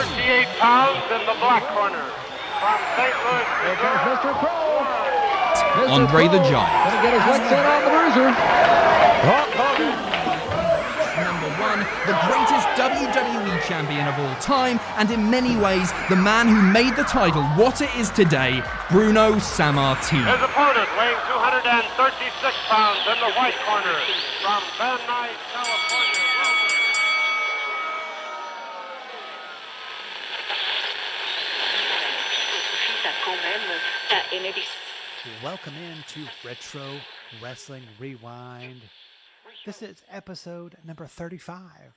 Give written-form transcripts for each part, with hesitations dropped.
38 pounds in the black corner. From St. Louis, Here comes Mr. Pro. Andre the Giant. Gonna get his legs in on the bruiser. Hulk Hogan. Number 1, the greatest WWE champion of all time, and in many ways, the man who made the title what it is today, Bruno Sammartino. His opponent weighing 236 pounds in the white corner. From Van Nuys, California. Welcome into Retro Wrestling Rewind. This is episode number 35.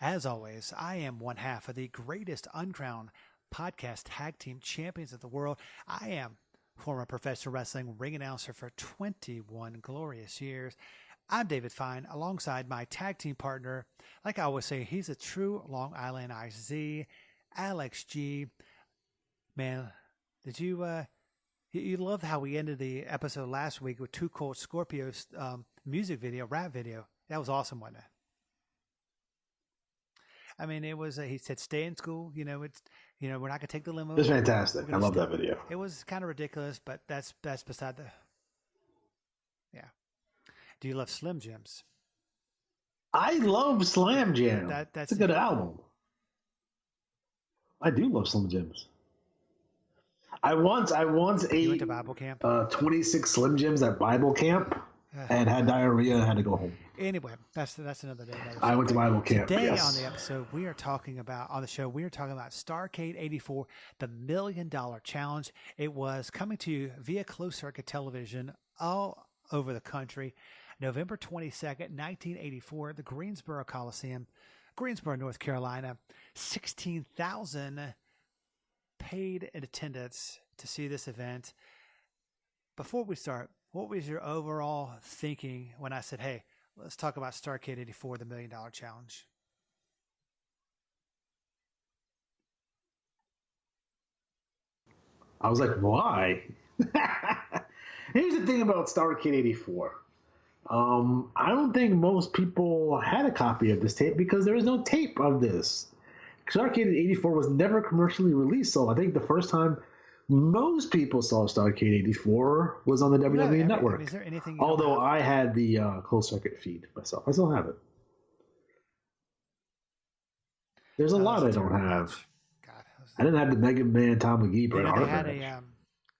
As always, I am one half of the greatest uncrowned podcast tag team champions of the world. I am former professional wrestling ring announcer for 21 glorious years. I'm David Fine, alongside my tag team partner. Like I always say, he's a true Long Island IZ, Alex G. Man, did you loved how we ended the episode last week with Two Cold Scorpios music video, rap video. That was awesome, wasn't it? I mean, it was. He said, "Stay in school." We're not gonna take the limo. It was fantastic. I love that video. It was kind of ridiculous, but that's beside the. Yeah. Do you love Slim Jims? I love Slam Jam. That's a good album. I do love Slim Jims. I once You went to Bible camp? 26 Slim Jims at Bible camp and had diarrhea and had to go home. Anyway, that's another day. I went to Bible camp. Today yes. on the episode, we are talking about Starrcade 84, the $1 Million Challenge. It was coming to you via closed circuit television all over the country. November 22nd, 1984, the Greensboro Coliseum, Greensboro, North Carolina. 16,000 paid in attendance to see this event. Before we start, what was your overall thinking when I said, hey, let's talk about Starrcade 84, the $1 Million Challenge? I was like, why? Here's the thing about Starrcade 84. I don't think most people had a copy of this tape because there was no tape of this. Starrcade 84 was never commercially released, so I think the first time most people saw Starrcade 84 was on the WWE Network. Is there anything? Although I had the closed circuit feed myself. I still have it. There's a lot I don't have. God, I didn't have the Mega Man Tom McGee, but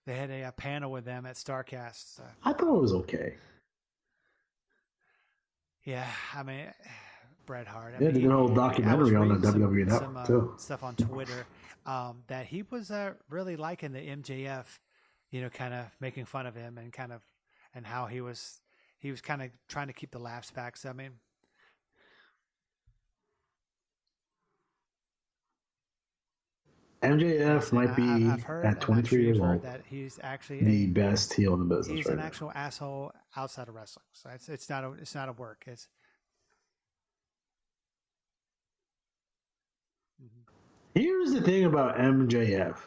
they had a panel with them at Starrcast. I thought it was okay. Yeah, I mean, Bret Hart. They did an old documentary on the WWE Network too. Stuff on Twitter that he was really liking the MJF, kind of making fun of him and how he was kind of trying to keep the laughs back. So I mean, MJF might be at 23 years old that he's actually the best heel in the business. He's an actual asshole outside of wrestling. So it's not a work. It's Here's the thing about MJF.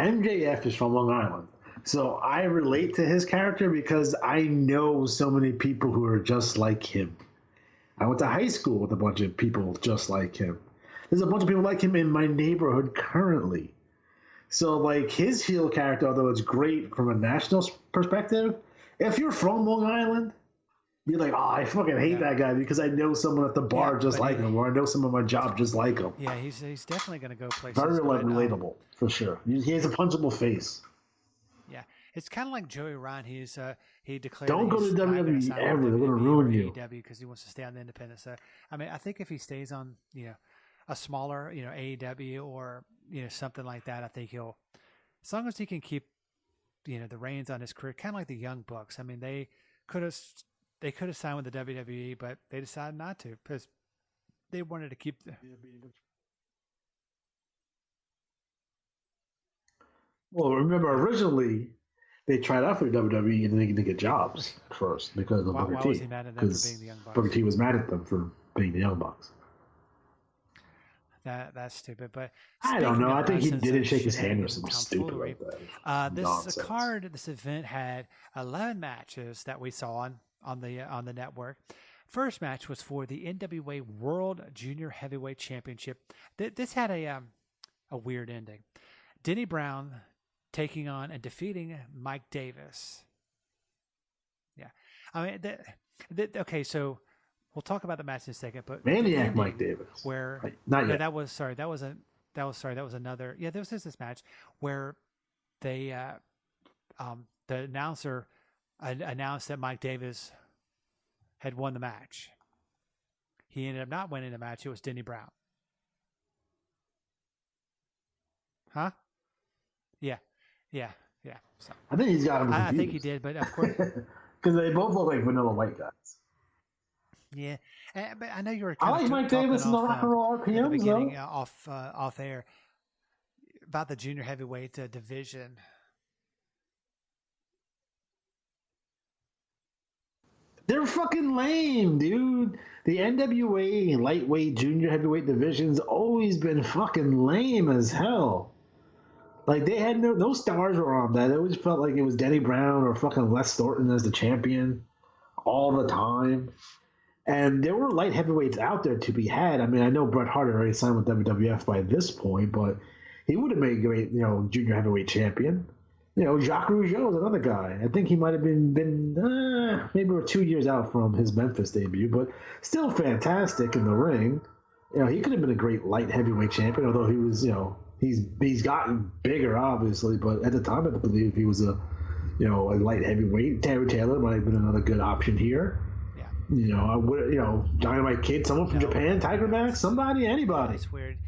MJF is from Long Island. So I relate to his character because I know so many people who are just like him. I went to high school with a bunch of people just like him. There's a bunch of people like him in my neighborhood currently. So, like, his heel character, although it's great from a national perspective, if you're from Long Island, you're like, oh, I fucking hate that guy because I know someone at the bar just like him, or I know someone at my job just like him. Yeah, he's definitely going to go places. Very relatable, for sure. He has a punchable face. Yeah, it's kind of like Joey Ryan. He declared. Don't go to WWE ever. They're going to ruin you. Because he wants to stay on the independent side. I mean, I think if he stays on, a smaller, AEW or something like that, I think he'll, as long as he can keep, the reins on his career, kind of like the Young Bucks. I mean, they could have signed with the WWE, but they decided not to because they wanted to keep the. Well, remember originally they tried out for the WWE and they didn't get jobs at first because of Booker T. Why was he mad at them for being the Young Bucks? Booker T was mad at them for being the Young Bucks. That's stupid, but I don't know. I think he didn't shake his hand or something stupid like that. This event had 11 matches that we saw on the network. First match was for the NWA World Junior Heavyweight Championship. This had a weird ending. Denny Brown taking on and defeating Mike Davis. Yeah. I mean, okay, so we'll talk about the match in a second, but Maniac Mike Davis. Where not yet. that was another. Yeah, there was this match where they the announcer announced that Mike Davis had won the match. He ended up not winning the match. It was Denny Brown. Huh? Yeah. So, I think he's got him. I think he did, but of course, because they both look like vanilla white guys. Yeah, but I know you were. I like Mike Davis in the Rock and Roll RPMs, though. Off air about the junior heavyweight division. They're fucking lame, dude. The NWA lightweight junior heavyweight division's always been fucking lame as hell. Like, they had no stars were on that. It always felt like it was Denny Brown or fucking Les Thornton as the champion all the time. And there were light heavyweights out there to be had. I mean, I know Bret Hart already signed with WWF by this point, but he would have made a great, junior heavyweight champion. Jacques Rougeau is another guy. I think he might have been maybe we're 2 years out from his Memphis debut, but still fantastic in the ring. He could have been a great light heavyweight champion, although he was, he's gotten bigger, obviously, but at the time, I believe he was a light heavyweight. Terry Taylor might have been another good option here. Yeah. I would, Dynamite Kid, someone from Japan, Tiger Mask, somebody, anybody. It's weird.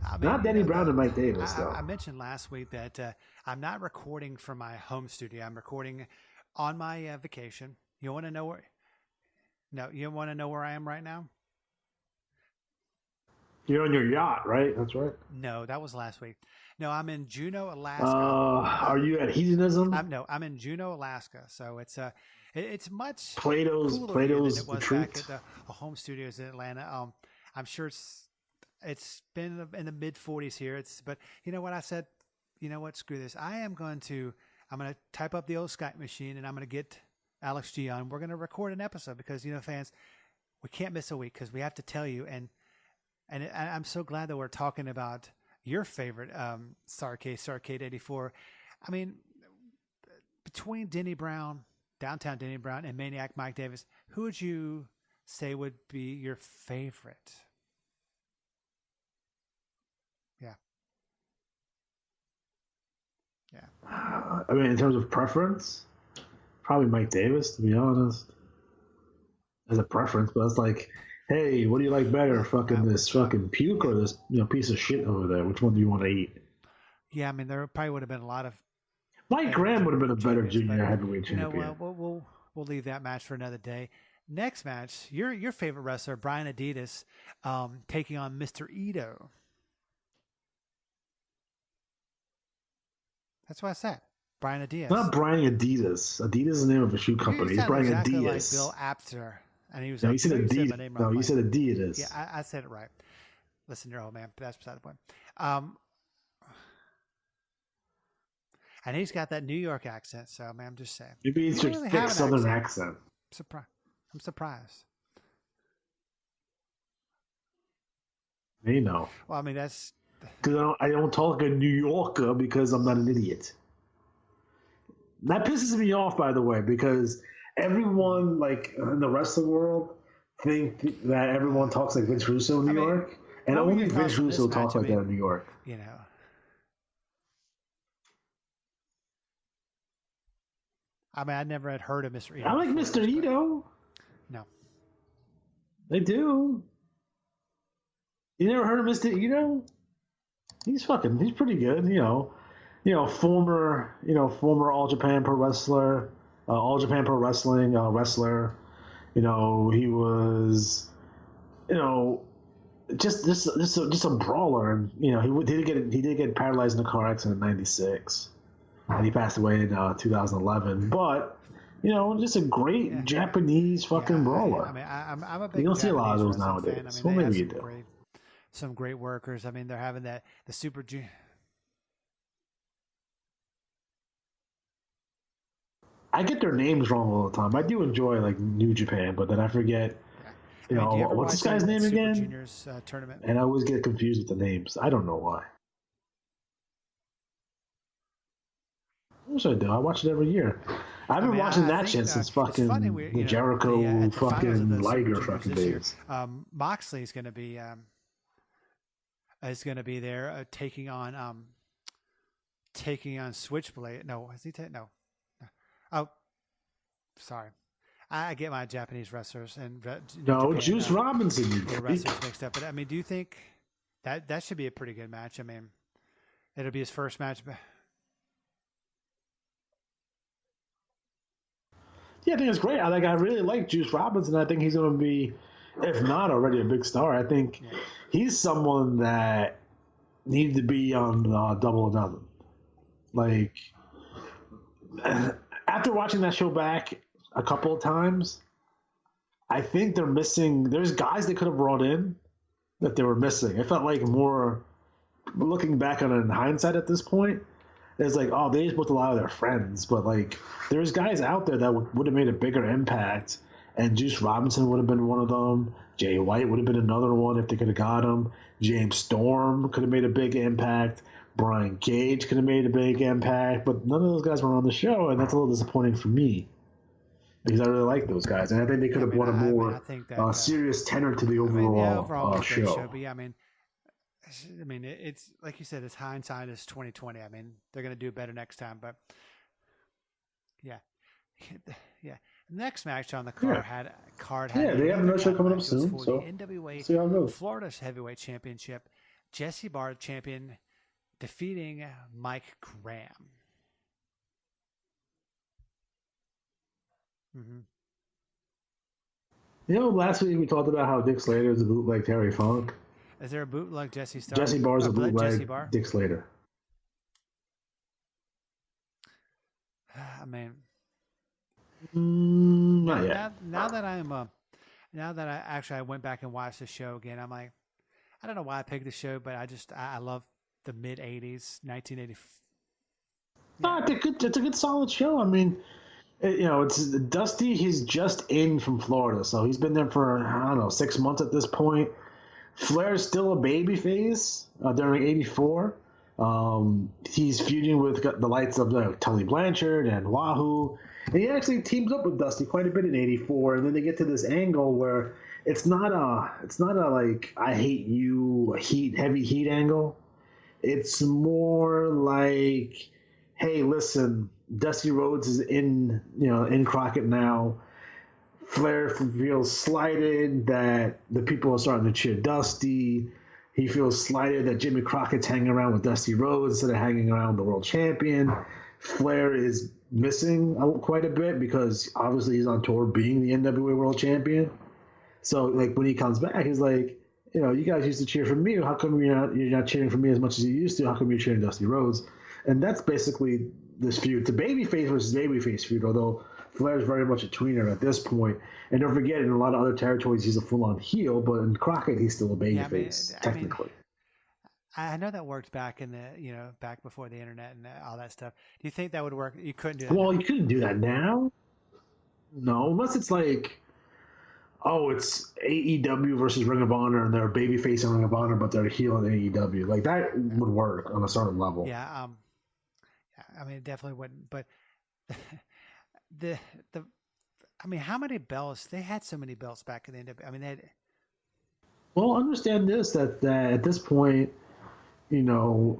I mean, not Denny Brown and Mike Davis, though. I mentioned last week that I'm not recording from my home studio. I'm recording on my vacation. You want to know where? No, you want to know where I am right now? You're on your yacht, right? That's right. No, that was last week. No, I'm in Juneau, Alaska. Are you at Hedonism? I'm in Juneau, Alaska. So it's much Plato's cooler than it was Retreat. back at the home studios in Atlanta. I'm sure it's been in the mid 40s here. But you know what I said? You know what? Screw this. I'm going to type up the old Skype machine and I'm going to get Alex G on. We're going to record an episode because fans, we can't miss a week because we have to tell you. And I'm so glad that we're talking about your favorite Starrcade 84. I mean, between Downtown Denny Brown, and Maniac Mike Davis, who would you say would be your favorite? Yeah. I mean, in terms of preference, probably Mike Davis, to be honest, as a preference. But it's like, hey, what do you like better, this fucking puke or this piece of shit over there? Which one do you want to eat? Yeah, I mean, there probably would have been a lot of. Mike Graham would have been a better junior heavyweight champion. We'll leave that match for another day. Next match, your favorite wrestler, Brian Adidas, taking on Mr. Ito. That's what I said. Brian Adidas. Not Brian Adidas. Adidas is the name of a shoe company. He's Brian exactly Adidas. Like Bill Apter. And he was no, he said Adidas. No, he said Adidas. Yeah, I said it right. Listen, you're old man, but that's beside the point. And he's got that New York accent, so I'm just saying. Maybe it's your thick Southern accent. I'm surprised. You know. Well, I mean, that's... Because I don't talk a New Yorker because I'm not an idiot. That pisses me off, by the way, because everyone, like, in the rest of the world, think that everyone talks like Vince Russo in New York, and only Vince Russo talks like that in New York. You know. I mean, I never had heard of Mr. Ito. I like Mr. Ito. No. They do. You never heard of Mr. Ito? He's pretty good, former All Japan Pro Wrestler, All Japan Pro Wrestling wrestler. He was, just a brawler, and he did get paralyzed in a car accident in '96, and he passed away in 2011. But just a great Japanese brawler. I mean, I'm a big. You don't see a lot of those Japanese nowadays. fan. I mean, well, maybe you do. Some great workers. I mean, they're having the Super Junior. I get their names wrong all the time. I do enjoy like New Japan, but then I forget You I mean, do you know, ever what's watch this guy's any of name that Super again? Juniors tournament? And I always get confused with the names. I don't know why. I wish I do. I watch it every year. I've been watching that shit since fucking the Jericho at the finals of fucking the Super Liger Juniors fucking this year, days. Moxley is going to be there taking on Switchblade. No, is he? No. Oh, sorry. I get my Japanese wrestlers and No, Japan, Juice Robinson. wrestlers mixed up. But I mean, do you think that should be a pretty good match? I mean, it'll be his first match. Yeah, I think it's great. I really like Juice Robinson. I think he's going to be, if not already, a big star. I think he's someone that needs to be on Double or Nothing. Like, after watching that show back a couple of times, I think they're missing. There's guys they could have brought in that they were missing. It felt like more, looking back on it in hindsight at this point, it's like, oh, they just booked a lot of their friends, but like there's guys out there that would have made a bigger impact, and Juice Robinson would have been one of them. Jay White would have been another one if they could have got him. James Storm could have made a big impact. Brian Cage could have made a big impact, but none of those guys were on the show, and that's a little disappointing for me because I really like those guys, and I think they could have brought a more serious tenor to the overall show. But yeah, I mean, it's like you said, it's hindsight is 2020. I mean, they're going to do better next time, but yeah. Next match on the card had they have another show coming up soon. For so the NWA see how it goes. Florida's Heavyweight Championship, Jesse Barr champion defeating Mike Graham. Mm-hmm. You know, last week we talked about how Dick Slater is a bootleg Terry Funk. Is there a bootleg Jesse Starr? Jesse Barr's a bootleg Dick Slater. I mean, not yet. Now that I went back and watched the show again, I'm like, I don't know why I picked the show, but I love the mid '80s, 1980. No, it's a good solid show. I mean, it's Dusty. He's just in from Florida, so he's been there for, I don't know, 6 months at this point. Flair's still a babyface during '84. He's feuding with the likes of Tully Blanchard and Wahoo. And he actually teams up with Dusty quite a bit in '84, and then they get to this angle where it's not a like I hate you heavy heat angle. It's more like, hey, listen, Dusty Rhodes is in Crockett now. Flair feels slighted that the people are starting to cheer Dusty. He feels slighted that Jimmy Crockett's hanging around with Dusty Rhodes instead of hanging around with the world champion. Flair is missing quite a bit because obviously he's on tour being the NWA world champion. So like when he comes back, he's like, you guys used to cheer for me. How come you're not cheering for me as much as you used to? How come you're cheering Dusty Rhodes? And that's basically this feud. It's a babyface versus babyface feud, although Flair's very much a tweener at this point. And don't forget, in a lot of other territories, he's a full-on heel, but in Crockett, he's still a babyface, technically. I know that worked back in back before the internet and all that stuff. Do you think that would work? You couldn't do that. Well, you couldn't do that now. No, unless it's like, it's AEW versus Ring of Honor, and they're a babyface in Ring of Honor, but they're a heel in AEW. Like that would work on a certain level. Yeah, I mean, it definitely wouldn't. But how many belts? They had so many belts back in the NWA. I mean, they had. Well, understand this, that at this point,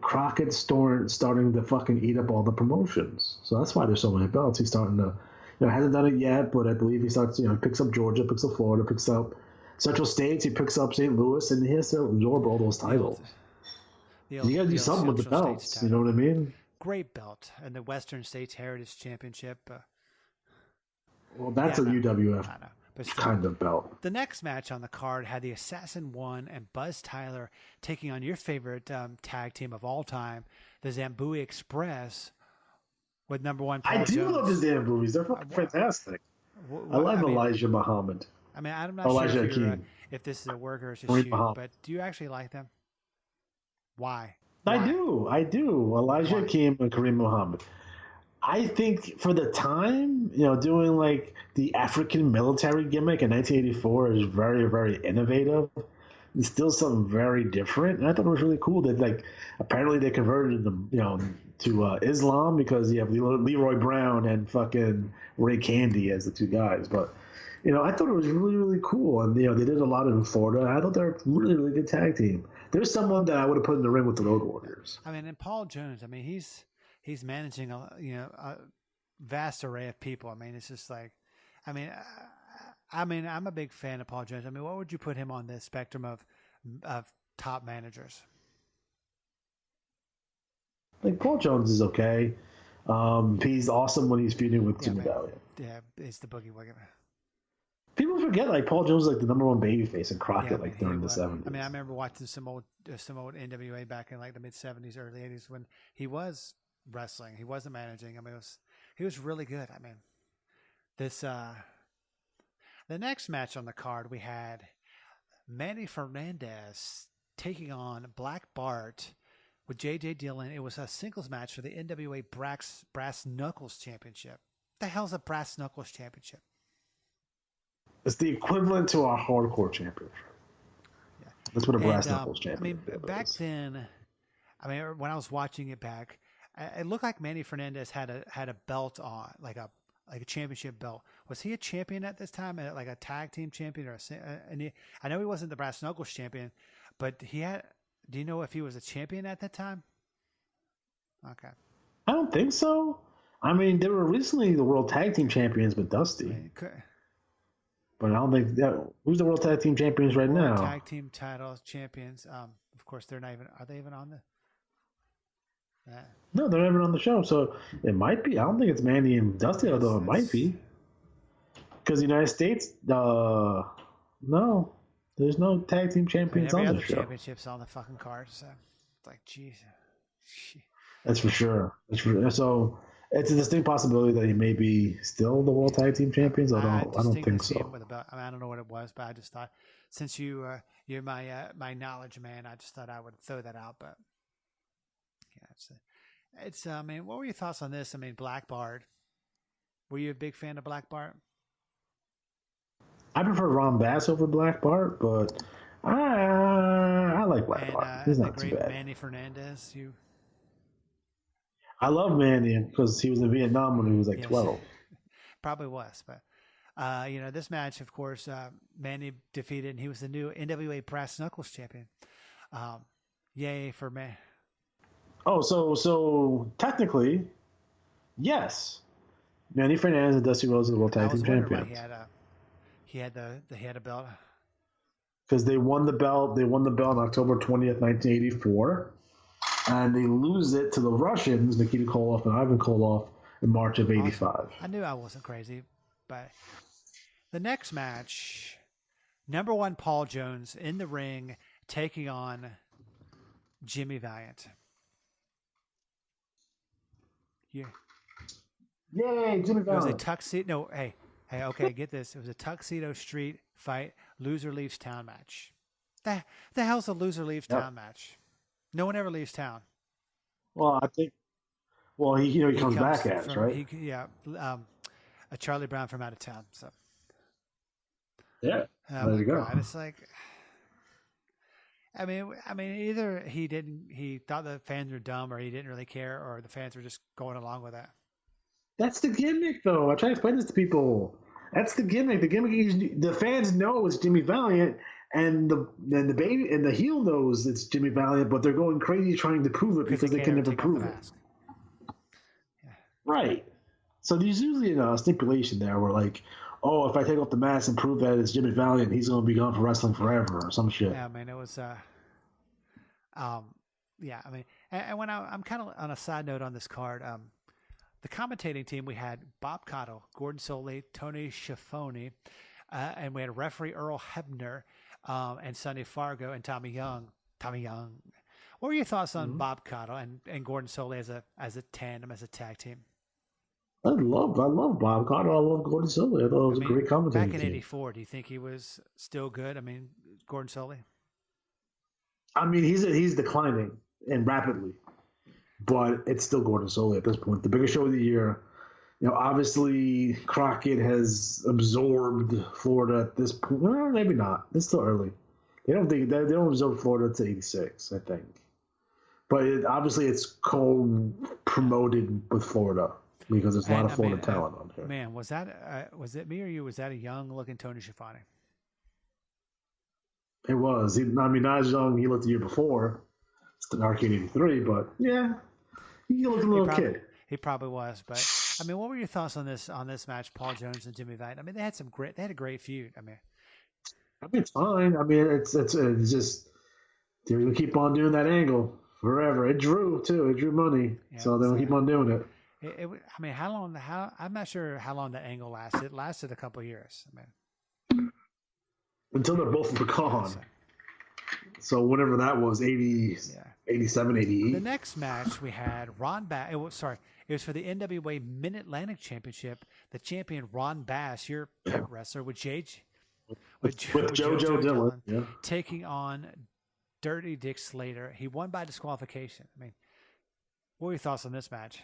Crockett's starting to fucking eat up all the promotions. So that's why there's so many belts. He's starting to, hasn't done it yet, but I believe he starts, picks up Georgia, picks up Florida, picks up Central States, he picks up St. Louis, and he has to absorb all those titles. You got to do something with the belts, you know what I mean? Great belt. And the Western States Heritage Championship. Well, that's a UWF kind of belt. The next match on the card had the Assassin 1 and Buzz Tyler taking on your favorite tag team of all time, the Zambui Express, with number one Paul Jones. I do love the Zambuis. They're fucking fantastic. I love Elijah Muhammad. I mean, I'm not sure if this is a work or it's a shoot, but do you actually like them? Why? I do. Elijah Akeem and Kareem Muhammad. I think for the time, doing like the African military gimmick in 1984 is very, very innovative. It's still something very different, and I thought it was really cool that like apparently they converted them, to Islam because you have Leroy Brown and fucking Ray Candy as the two guys. But I thought it was really, really cool, and they did a lot in Florida. I thought they're a really, really good tag team. There's someone that I would have put in the ring with the Road Warriors. I mean, and Paul Jones. I mean, he's managing a vast array of people. I mean, it's just like, I mean, I'm a big fan of Paul Jones. I mean, what would you put him on the spectrum of top managers? Like Paul Jones is okay. He's awesome when he's feuding with Jimmy Valiant. Yeah, it's the Boogie Wugger. People forget like Paul Jones was like the number one babyface in Crockett during the 70s. I mean, I remember watching some old NWA back in like the mid 70s, early 80s when he was wrestling. He wasn't managing. I mean, he was really good. I mean, the next match on the card we had Manny Fernandez taking on Black Bart with J.J. Dillon. It was a singles match for the NWA Brass Knuckles Championship. What the hell's a Brass Knuckles Championship? It's the equivalent to a hardcore championship. Yeah. That's what a Brass Knuckles championship is. I mean, back then, when I was watching it back, it looked like Manny Fernandez had a belt on, like a championship belt. Was he a champion at this time, like a tag team champion, I know he wasn't the Brass Knuckles champion, but he had. Do you know if he was a champion at that time? Okay. I don't think so. I mean, they were recently the World Tag Team Champions with Dusty. But I don't think who's the World Tag Team Champions right now? Tag Team titles champions. Of course, they're not even. Are they even on the? No, they're not even on the show. So it might be. I don't think it's Mandy and Dusty, although it might be. Because the United States, no, there's no tag team champions on the show. Championships on the fucking card. So it's like, jeez. That's for sure. So it's a distinct possibility that he may be still the World Tag Team Champions. I don't think so. I don't know what it was, but I just thought since you're my knowledge man, I just thought I would throw that out. But yeah, it's. I mean, what were your thoughts on this? I mean, Black Bart. Were you a big fan of Black Bart? I prefer Ron Bass over Black Bart, but I like Black Bart. He's not too bad. Manny Fernandez, I love Manny because he was in Vietnam when he was like 12. Probably was, but this match, of course, Manny defeated, and he was the new NWA Brass Knuckles champion. Yay for man. Oh, so technically, yes, Manny Fernandez and Dusty Rhodes are the World Tag Team champions. He had a belt because they won the belt. They won the belt on October 20th, 1984. And they lose it to the Russians, Nikita Koloff and Ivan Koloff, in March of '85. I knew I wasn't crazy, but the next match, number one Paul Jones in the ring taking on Jimmy Valiant. Yeah. Yay, Jimmy Valiant. It was a tuxedo. No, hey, okay, get this. It was a Tuxedo Street fight, loser leaves town match. The hell's a loser leaves town match? No one ever leaves town. Well, I think. Well, he comes back at us, right? A Charlie Brown from out of town. So. Yeah. There you go. God, it's like. I mean, either he thought the fans were dumb, or he didn't really care, or the fans were just going along with that. That's the gimmick, though. I try to explain this to people. That's the gimmick. The gimmick is the fans know it's Jimmy Valiant. And the baby and the heel knows it's Jimmy Valiant, but they're going crazy trying to prove it because they can never prove it. Yeah. Right. So there's usually a stipulation there where like, oh, if I take off the mask and prove that it's Jimmy Valiant, he's going to be gone for wrestling forever or some shit. Yeah, I mean it was. Yeah, I mean, and when I'm kind of on a side note on this card, the commentating team we had Bob Cottle, Gordon Soley, Tony Schiavone, and we had referee Earl Hebner. And Sonny Fargo and Tommy Young. What were your thoughts on Bob Cottle and Gordon Soley as a tandem, as a tag team? I love Bob Cottle. I love Gordon Soley. I thought it was a great commentating back in '84. Do you think he was still good? I mean, Gordon Soley. I mean, he's declining and rapidly. but it's still Gordon Solie at this point. The biggest show of the year. Obviously Crockett has absorbed Florida at this point. Well, maybe not. It's still early. They don't absorb Florida to '86, I think. But obviously it's co-promoted with Florida because there's a lot of Florida talent on here. Man, was it me or you? Was that a young-looking Tony Schiavone? It was. Not as young he looked the year before. It's the Starrcade '83, but yeah, he looked a little kid. He probably was, but what were your thoughts on this match, Paul Jones and Jimmy Vite? They had a great feud. It's fine. It's just they're gonna keep on doing that angle forever. It drew too. It drew money, so they'll keep on doing it. How long? I'm not sure how long the angle lasted. It lasted a couple of years. Until they're both gone. So whenever that was, 87, 88. The next match we had Ron Bass. It was for the NWA Mid-Atlantic Championship. The champion Ron Bass, your pet wrestler, with JoJo Dillon, taking on Dirty Dick Slater. He won by disqualification. What were your thoughts on this match?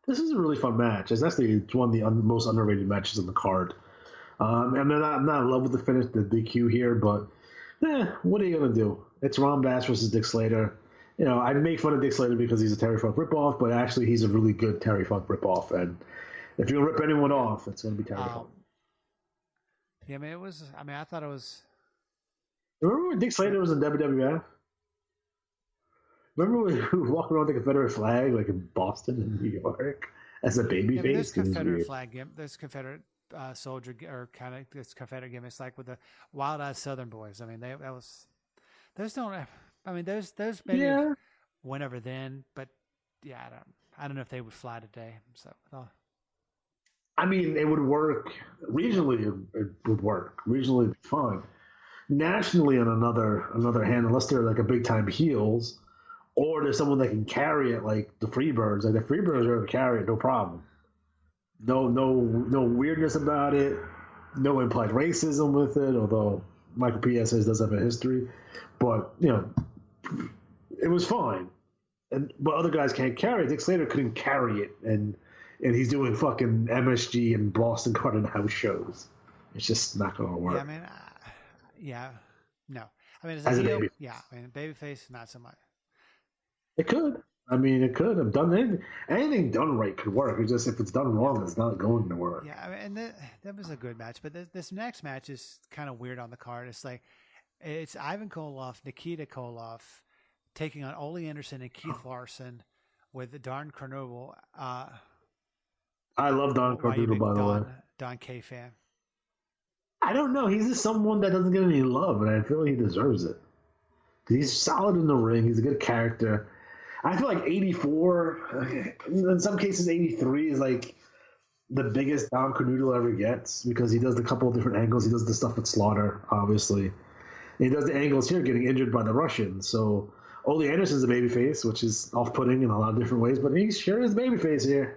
This is a really fun match. It's actually one of the most underrated matches on the card. I'm not in love with the finish, the DQ here, but what are you going to do? It's Ron Bass versus Dick Slater. I make fun of Dick Slater because he's a Terry Funk ripoff, but actually he's a really good Terry Funk ripoff. And if you're going to rip anyone off, it's going to be Terry Funk. Yeah, it was. I thought it was. Remember when Dick Slater was in WWF? Remember when he was walking around with the Confederate flag, like in Boston and New York, as a babyface? There's Confederate flag. There's Confederate soldier or kind of this Confederate gimmicks, like with the Wild Eyed Southern Boys. Those maybe whenever then, but yeah, I don't know if they would fly today. So. It would work regionally. It would work regionally. It'd be fine. Nationally, on another hand, unless they're like a big time heels, or there's someone that can carry it, like the Freebirds. Like the Freebirds are able to carry it, no problem. No weirdness about it. No implied racism with it. Although Michael P.S. does have a history, but it was fine. But other guys can't carry it. Dick Slater couldn't carry it, and he's doing fucking MSG and Boston Garden House shows. It's just not going to work. No. As a heel, babyface, not so much. It could. It could have done anything done right could work. It's just if it's done wrong, it's not going to work. Yeah, and that was a good match. But this next match is kind of weird on the card. It's Ivan Koloff, Nikita Koloff, taking on Ole Anderson and Keith Larson with Don Carnoval. I love Don Carnoval, by the way. Don K fan. I don't know. He's just someone that doesn't get any love, and I feel like he deserves it. He's solid in the ring. He's a good character. I feel like 84, in some cases 83 is like the biggest Don Carnoodle ever gets because he does a couple of different angles. He does the stuff with Slaughter, obviously. And he does the angles here getting injured by the Russians. So Ole Anderson's a babyface, which is off-putting in a lot of different ways, but he sure is a babyface here.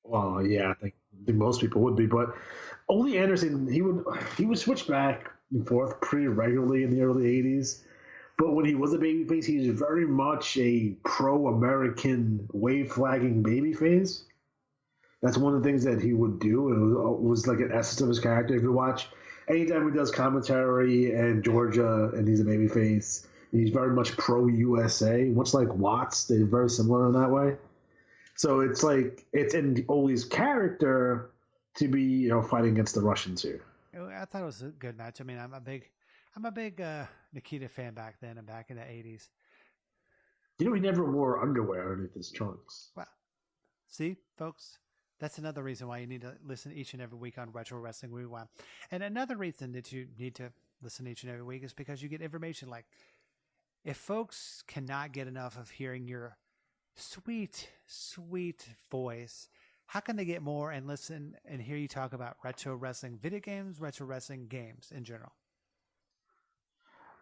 Well, yeah, I think most people would be, but Ole Anderson, he would switch back and forth pretty regularly in the early 80s. But when he was a babyface, he was very much a pro-American wave-flagging babyface. That's one of the things that he would do. It was like an essence of his character. If you watch, anytime he does commentary and Georgia, and he's a babyface, he's very much pro-USA, much like Watts. They're very similar in that way. So it's like it's in Ole's character to be fighting against the Russians here. I thought it was a good match. I'm a big Nikita fan back then and back in the 80s. He never wore underwear underneath his trunks. Well, see, folks, that's another reason why you need to listen each and every week on Retro Wrestling Rewind. And another reason that you need to listen each and every week is because you get information like, if folks cannot get enough of hearing your sweet, sweet voice, how can they get more and listen and hear you talk about retro wrestling video games, retro wrestling games in general?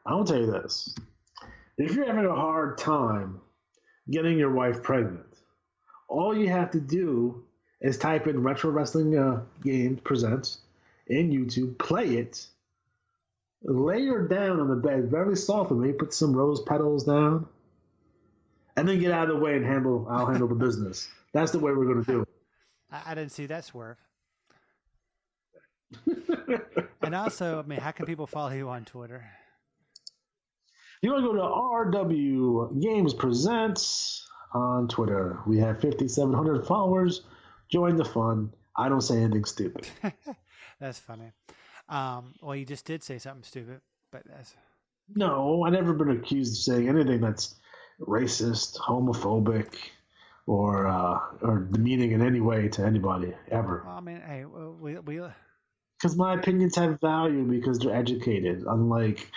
I'll tell you this. If you're having a hard time getting your wife pregnant, all you have to do is type in Retro Wrestling Games Presents in YouTube, play it, Lay her down on the bed very softly. Maybe put some rose petals down. And then get out of the way and I'll handle the business. That's the way we're going to do it. I didn't see that swerve. And also, I mean, how can people follow you on Twitter? You want to go to RW Games Presents on Twitter. We have 5,700 followers. Join the fun. I don't say anything stupid. That's funny. Well, you just did say something stupid, but that's... No, I've never been accused of saying anything that's racist, homophobic, or demeaning in any way to anybody, ever. Well, I mean, hey, we because my opinions have value because they're educated, unlike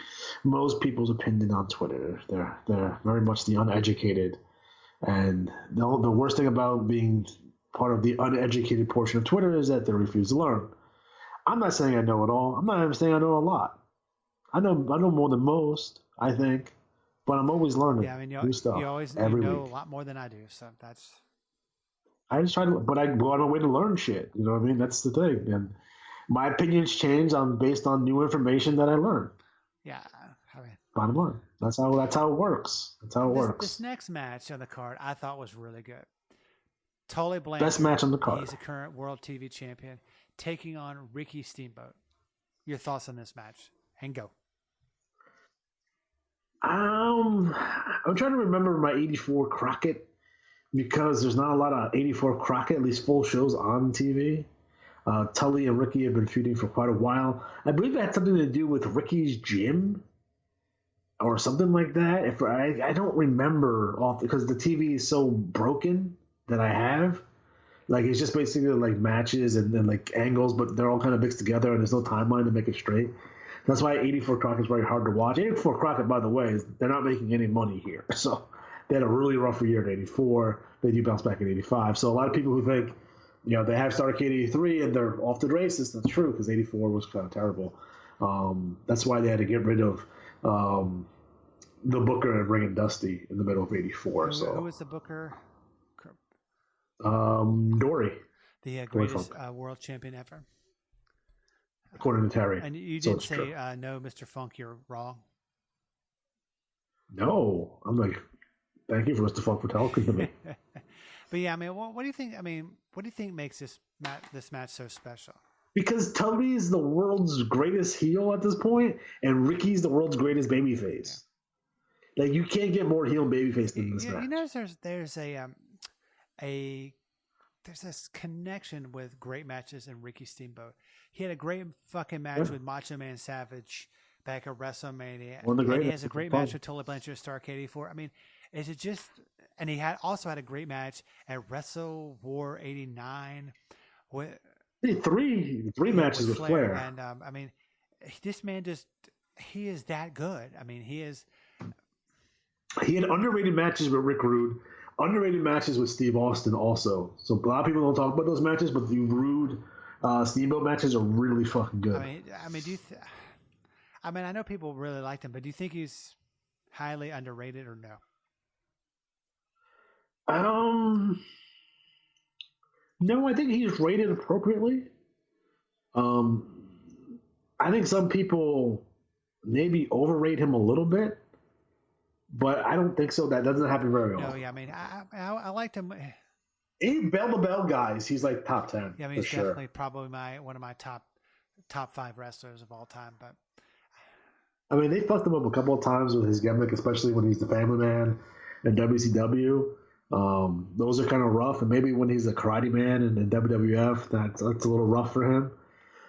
most people's opinion on Twitter. They're very much the uneducated. And the worst thing about being part of the uneducated portion of Twitter is that they refuse to learn. I'm not saying I know it all. I'm not even saying I know a lot. I know more than most, I think. But I'm always learning new stuff. You always every know week. a lot more than I do, so that's... I just try to, but I go on my way to learn shit. You know what I mean? That's the thing. And my opinions change based on new information that I learn. Yeah, I mean, bottom line. That's how it works. That's how it works. This next match on the card I thought was really good. Tully Blanchard, best match on the card. He's a current World TV champion, taking on Ricky Steamboat. Your thoughts on this match? And go. I'm trying to remember my 84 Crockett because there's not a lot of 84 Crockett, at least full shows on TV. Tully and Ricky have been feuding for quite a while. I believe it had something to do with Ricky's gym or something like that. If I don't remember off because the TV is so broken that I have. Like it's just basically like matches and like angles, but they're all kind of mixed together and there's no timeline to make it straight. That's why 84 Crockett is very hard to watch. 84 Crockett, by the way, they're not making any money here. So they had a really rough year in 84. They do bounce back in 85. So a lot of people who think, they have Starrcade 83 and they're off to the races. That's true because 84 was kind of terrible. That's why they had to get rid of the Booker and Ring and Dusty in the middle of 84. Who was the Booker? Dory. The greatest world champion ever. According to Terry. And you did say, no, Mr. Funk, you're wrong. No. I'm like, thank you for Mr. Funk for talking to me. But yeah, I mean, what do you think? I mean, what do you think makes this match so special? Because Tully's the world's greatest heel at this point, and Ricky's the world's greatest babyface. Yeah. Like, you can't get more heel and babyface than this match. You know, there's this connection with great matches in Ricky Steamboat. He had a great fucking match with Macho Man Savage back at WrestleMania. And he has a great match with Tully Blanchard, Starrcade 84. I mean, is it just... And he also had a great match at Wrestle War 89. With three matches with Flair. And, I mean, this man he is that good. I mean, he is... He had underrated matches with Rick Rude, underrated matches with Steve Austin also. So a lot of people don't talk about those matches, but the Rude Steamboat matches are really fucking good. I mean, I know people really liked him, but do you think he's highly underrated or no? No, I think he's rated appropriately. I think some people maybe overrate him a little bit, but I don't think so. That doesn't happen very often. No, yeah, I mean, I liked him. Bell to bell guys, he's like top 10. Yeah, I mean, he's definitely probably one of my top 5 wrestlers of all time. But I mean, they fucked him up a couple of times with his gimmick, especially when he's the Family Man in WCW. Those are kind of rough, and maybe when he's a Karate Man in WWF, that's a little rough for him.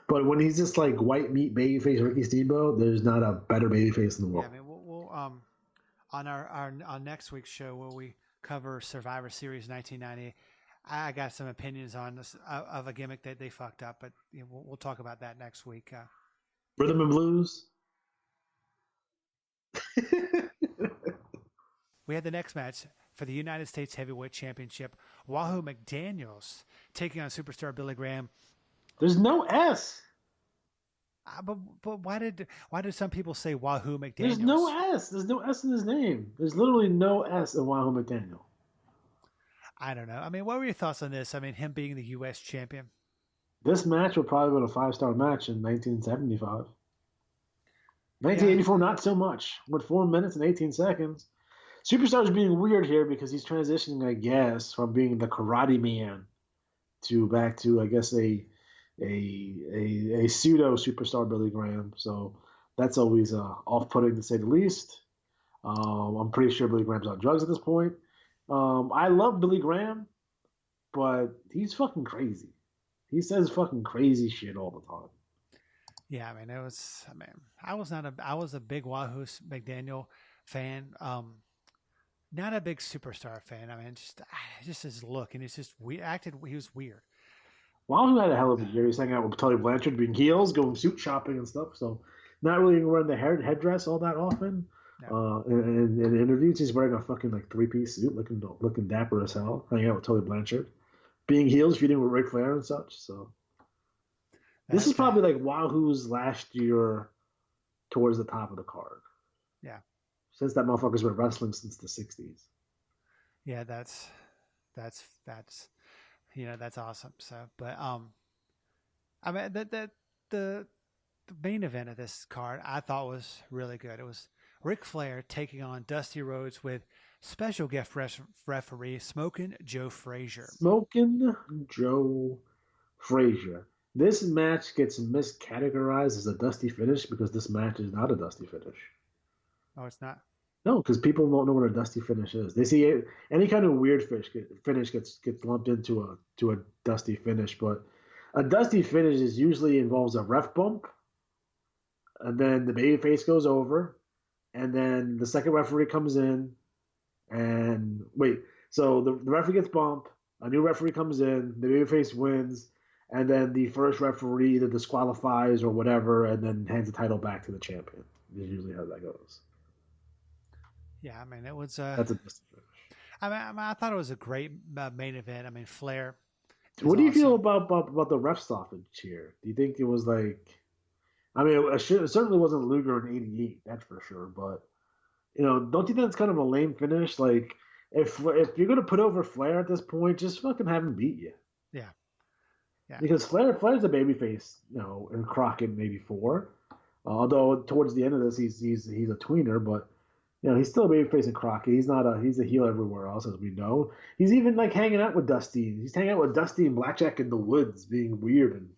But when he's just like white meat babyface Ricky Steamboat, there's not a better babyface in the world. Yeah, I mean, we'll on our next week's show where we cover Survivor Series 1990, I got some opinions on this of a gimmick that they fucked up, but we'll talk about that next week. Rhythm and Blues. We had the next match for the United States Heavyweight Championship. Wahoo McDaniels taking on Superstar Billy Graham. There's no S. But why did some people say Wahoo McDaniels? There's no S. There's no S in his name. There's literally no S in Wahoo McDaniel. I don't know. I mean, what were your thoughts on this? I mean, him being the U.S. champion. This match would probably been a 5-star match in 1975. 1984, not so much. With 4 minutes and 18 seconds. Superstar's being weird here because he's transitioning, I guess, from being the Karate Man to back to, I guess, a pseudo superstar Billy Graham. So that's always off-putting to say the least. I'm pretty sure Billy Graham's on drugs at this point. I love Billy Graham, but he's fucking crazy. He says fucking crazy shit all the time. Yeah, I mean, I was a big Wahoo McDaniel fan. Not a big superstar fan. I mean, just his look, and he was weird. Wahoo had a hell of a year. He was hanging out with Tully Blanchard, being heels, going suit shopping and stuff. So not really wearing the headdress all that often. No. In interviews, he's wearing a fucking like 3-piece suit, looking dapper as hell, hanging out with Tully Blanchard, being heels, feuding with Ric Flair and such. So this is probably like Wahoo's last year towards the top of the card. Yeah. Since that motherfucker's been wrestling since the 60s. Yeah, that's that's awesome. So, but I mean the main event of this card I thought was really good. It was Ric Flair taking on Dusty Rhodes with special guest referee Smokin' Joe Frazier. Smokin' Joe Frazier. This match gets miscategorized as a Dusty finish because this match is not a Dusty finish. Oh, it's not? No, because people don't know what a Dusty finish is. They see any kind of weird finish gets lumped into a Dusty finish, but a Dusty finish usually involves a ref bump, and then the babyface goes over, and then the second referee comes in, and so the referee gets bumped, a new referee comes in, the babyface wins, and then the first referee either disqualifies or whatever, and then hands the title back to the champion. Is usually how that goes. Yeah, I mean, it was. That's a Dusty finish. I thought it was a great main event. I mean, Flair. What do you feel about the ref stoppage here? Do you think it was like? I mean, it certainly wasn't Luger in '88, that's for sure. But don't you think it's kind of a lame finish? Like, if you're gonna put over Flair at this point, just fucking have him beat you. Yeah. Yeah. Because Flair's a babyface, in Crockett in '84. Although towards the end of this, he's a tweener, but. He's still a babyface in Crockett. He's a heel everywhere else, as we know. He's even like hanging out with Dusty. He's hanging out with Dusty and Blackjack in the woods, being weird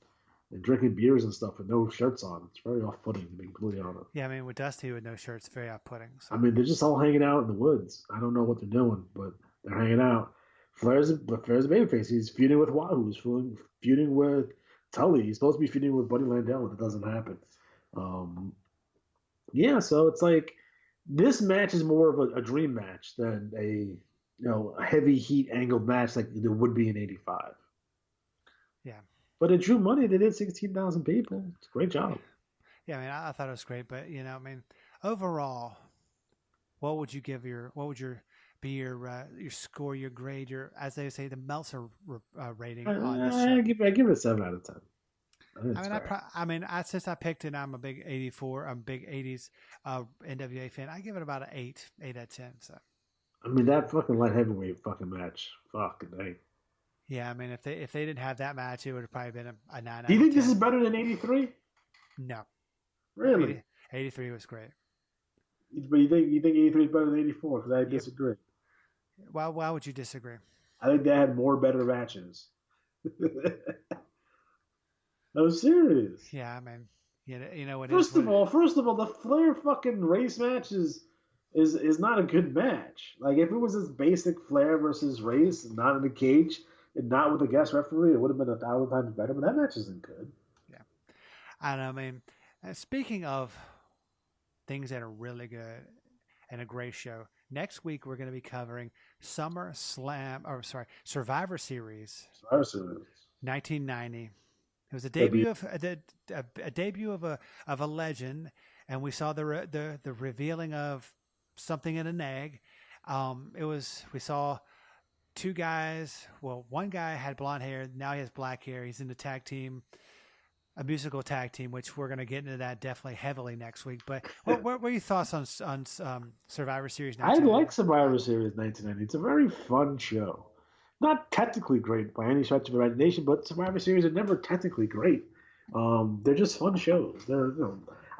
and drinking beers and stuff with no shirts on. It's very off-putting, to be completely honest. Yeah, I mean, with Dusty with no shirts, it's very off-putting. So. I mean, they're just all hanging out in the woods. I don't know what they're doing, but they're hanging out. Flair's a babyface. He's feuding with Wahoo. He's feuding with Tully. He's supposed to be feuding with Buddy Landel, but it doesn't happen. So it's like. This match is more of a dream match than a heavy heat angled match like there would be in '85. Yeah, but it drew money. They did 16,000 people. It's a great job. Yeah, I mean, I thought it was great, but I mean, overall, what would you be your score, your grade, as they say, the Meltzer rating on this show? I give it a 7 out of 10. Since I picked it, I'm a big I'm a big 80s NWA fan. I give it about an 8 out of 10. So, I mean, that fucking light heavyweight fucking match, fucking dang. Yeah, I mean, if they didn't have that match, it would have probably been a 9. Do you think this is better than '83? No, really. 83 was great. But you think '83 is better than '84? Because I disagree. Why would you disagree? I think they had more better matches. I'm serious. Yeah, I mean, what First of all, the Flair fucking race match is not a good match. Like, if it was this basic Flair versus race, and not in the cage, and not with a guest referee, it would have been 1,000 times better. But that match isn't good. Yeah, and I mean, speaking of things that are really good and a great show, next week we're going to be covering Survivor Series. 1990. It was a debut of a legend, and we saw the revealing of something in a nag. We saw two guys. Well, one guy had blonde hair. Now he has black hair. He's in the tag team, a musical tag team, which we're going to get into that definitely heavily next week. But what were your thoughts on Survivor Series 1990? I like Survivor Series 1990. It's a very fun show. Not technically great by any stretch of the imagination, but Survivor Series are never technically great. They're just fun shows.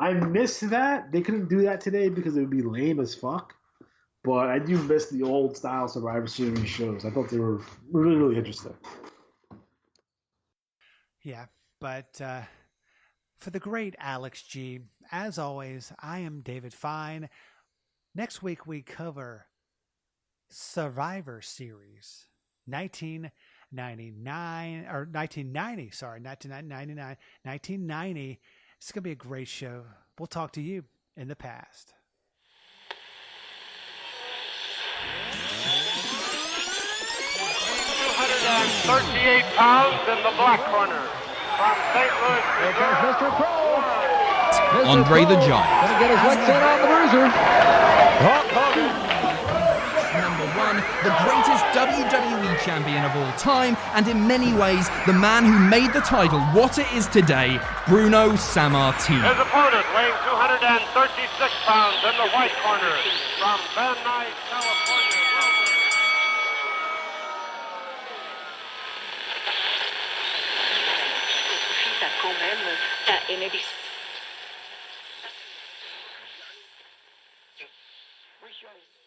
I miss that. They couldn't do that today because it would be lame as fuck. But I do miss the old style Survivor Series shows. I thought they were really, really interesting. Yeah, but for the great Alex G, as always, I am David Fine. Next week we cover Survivor Series 1999 or 1990, sorry, 1999, 1990. It's going to be a great show. We'll talk to you in the past. 238 pounds in the black corner. From St. Louis, Here comes Missouri. Mr. Pro. Mr. Andre the Pro Giant. gonna get his licks in on the bruiser. Hulk Hogan. Number 1, the greatest WWE champion of all time, and in many ways, the man who made the title what it is today, Bruno Sammartino. His opponent weighing 236 pounds in the white corner. From Van Nuys, California. T'as quand même, t'as aimé des... Oui, je suis allé.